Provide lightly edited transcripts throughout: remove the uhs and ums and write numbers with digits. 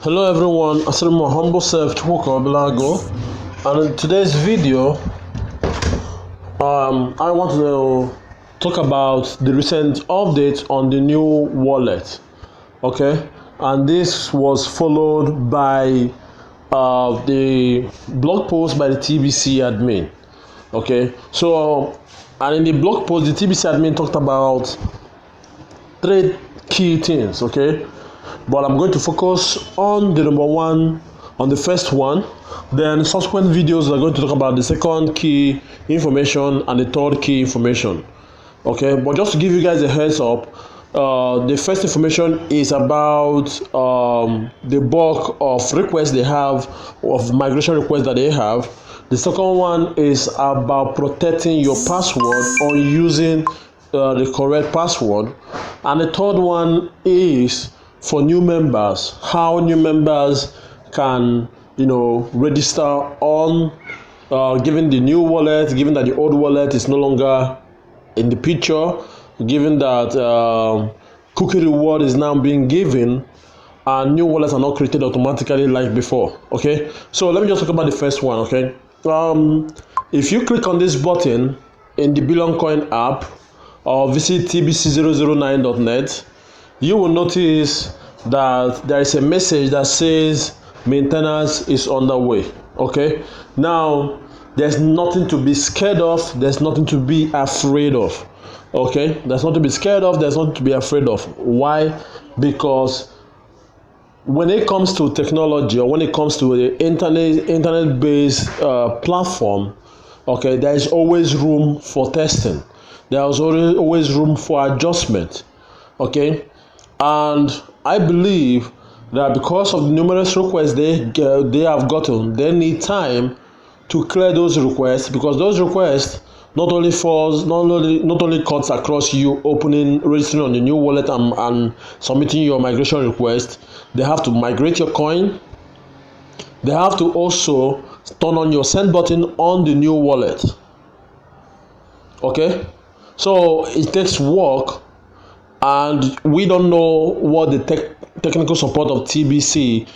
Hello everyone, I am my humble self Chukwuka Bilago, and in today's video I want to talk about the recent update on the new wallet. Okay, and this was followed by the blog post by the TBC admin. Okay, so and in the blog post the TBC admin talked about three key things. Okay, but I'm going to focus on the number one, on the first one. Then subsequent videos are going to talk about the second key information and the third key information. Okay, but just to give you guys a heads up, the first information is about the bulk of requests they have, of migration requests that they have. The second one is about protecting your password or using the correct password. And the third one is for new members, how new members can register on given the new wallet, given that the old wallet is no longer in the picture, given that cookie reward is now being given and new wallets are not created automatically like before. Okay, so let me just talk about the first one. Okay, if you click on this button in the Billion Coin app or visit tbc009.net, you will notice that there is a message that says maintenance is underway. Okay, now there's nothing to be scared of, there's nothing to be afraid of. Okay, there's nothing to be scared of, there's nothing to be afraid of. Why? Because when it comes to technology, or when it comes to the internet-based platform, okay, there is always room for testing. There is always room for adjustment. Okay, and I believe that because of the numerous requests they have gotten, they need time to clear those requests, because those requests not only cuts across you registering on the new wallet and submitting your migration request. They have to migrate your coin. They have to also turn on your send button on the new wallet. Okay, so it takes work, and we don't know what the technical support of TBC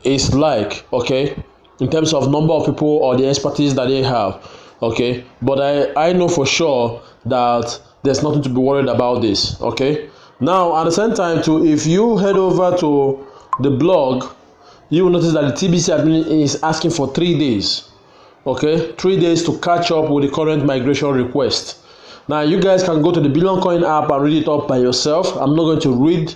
is like, okay, in terms of number of people or the expertise that they have. Okay, but I know for sure that there's nothing to be worried about this. Okay, now at the same time too, if you head over to the blog, you will notice that the TBC admin is asking for 3 days. Okay, 3 days to catch up with the current migration request. Now you guys can go to the Billion Coin app and read it up by yourself. I'm not going to read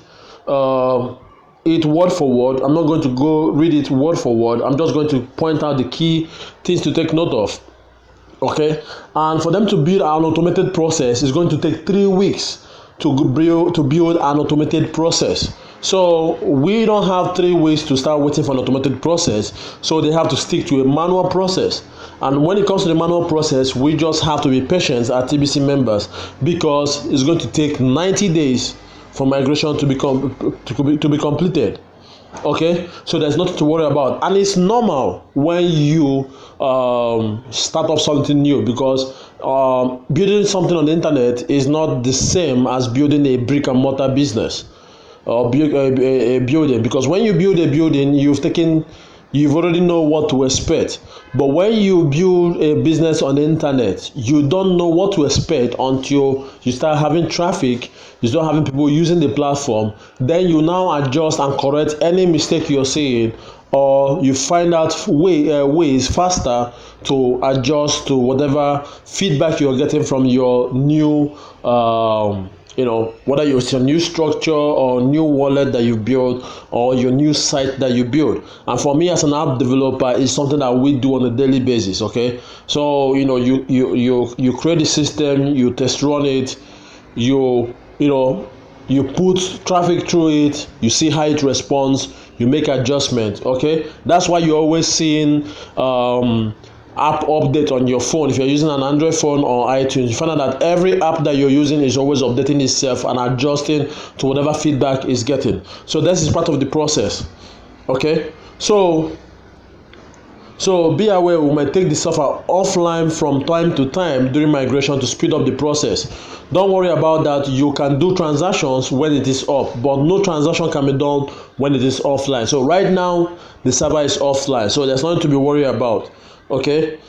it word for word. I'm not going to go read it word for word. I'm just going to point out the key things to take note of. Okay, and for them to build an automated process is going to take 3 weeks to build an automated process. So we don't have 3 weeks to start waiting for an automated process. So they have to stick to a manual process. And when it comes to the manual process, we just have to be patient as TBC members, because it's going to take 90 days for migration to be completed. Okay, so there's nothing to worry about, and it's normal when you start up something new, because building something on the internet is not the same as building a brick and mortar business or build a building, because when you build a building, you've already know what to expect. But when you build a business on the internet, you don't know what to expect until you start having traffic, you start having people using the platform. Then you now adjust and correct any mistake you're seeing, or you find out ways faster to adjust to whatever feedback you're getting from your new whether it's your new structure or new wallet that you build or your new site that you build. And for me as an app developer, it's something that we do on a daily basis. Okay, so you create the system, you test run it, you put traffic through it, you see how it responds, you make adjustments. Okay, that's why you're always seeing app update on your phone. If you're using an Android phone or iTunes, you find out that every app that you're using is always updating itself and adjusting to whatever feedback it's getting. So this is part of the process. Okay, so So be aware, we might take the software offline from time to time during migration to speed up the process. Don't worry about that. You can do transactions when it is up, but no transaction can be done when it is offline. So right now the server is offline, so there's nothing to be worried about. Okay.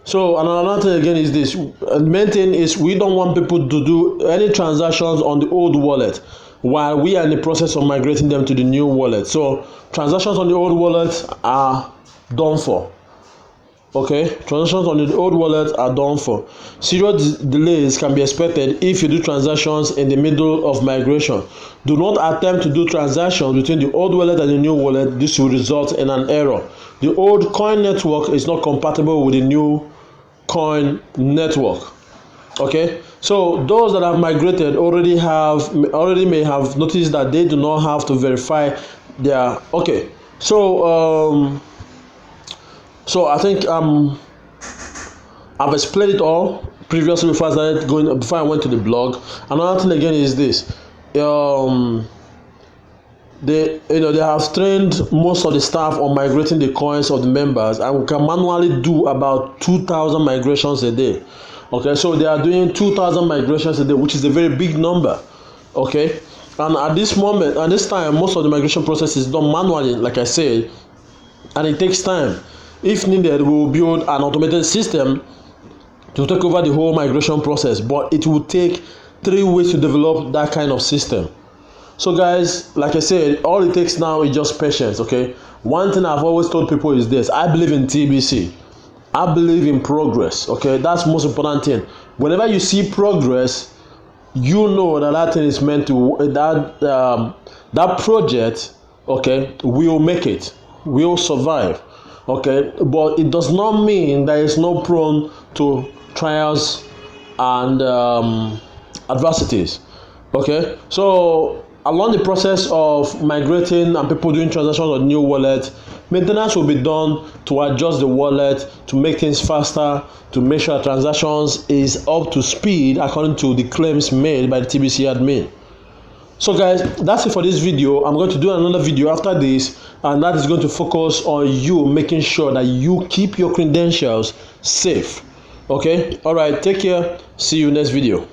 So another thing again is this. The main thing is we don't want people to do any transactions on the old wallet while we are in the process of migrating them to the new wallet. So transactions on the old wallet are done for. Okay, transactions on the old wallet are done for. Serious delays can be expected if you do transactions in the middle of migration. Do not attempt to do transactions between the old wallet and the new wallet. This will result in an error. The old coin network is not compatible with the new coin network. Okay, so those that have migrated already may have noticed that they do not have to verify their. Okay, so I think I've explained it all previously before I went to the blog. Another thing again is this. They have trained most of the staff on migrating the coins of the members, and we can manually do about 2,000 migrations a day. Okay, so they are doing 2,000 migrations a day, which is a very big number. Okay, and at this time, most of the migration process is done manually, like I said, and it takes time. If needed, we will build an automated system to take over the whole migration process, but it will take 3 weeks to develop that kind of system. So guys, like I said, all it takes now is just patience. Okay, one thing I've always told people is this: I believe in TBC. I believe in progress. Okay, that's the most important thing. Whenever you see progress, you know that thing is meant to that project, okay, will make it, will survive. Okay, but it does not mean that it's not prone to trials and adversities. Okay, so along the process of migrating and people doing transactions on new wallet, maintenance will be done to adjust the wallet, to make things faster, to make sure transactions is up to speed according to the claims made by the TBC admin. So guys, that's it for this video. I'm going to do another video after this, and that is going to focus on you making sure that you keep your credentials safe. Okay, all right, take care, see you next video.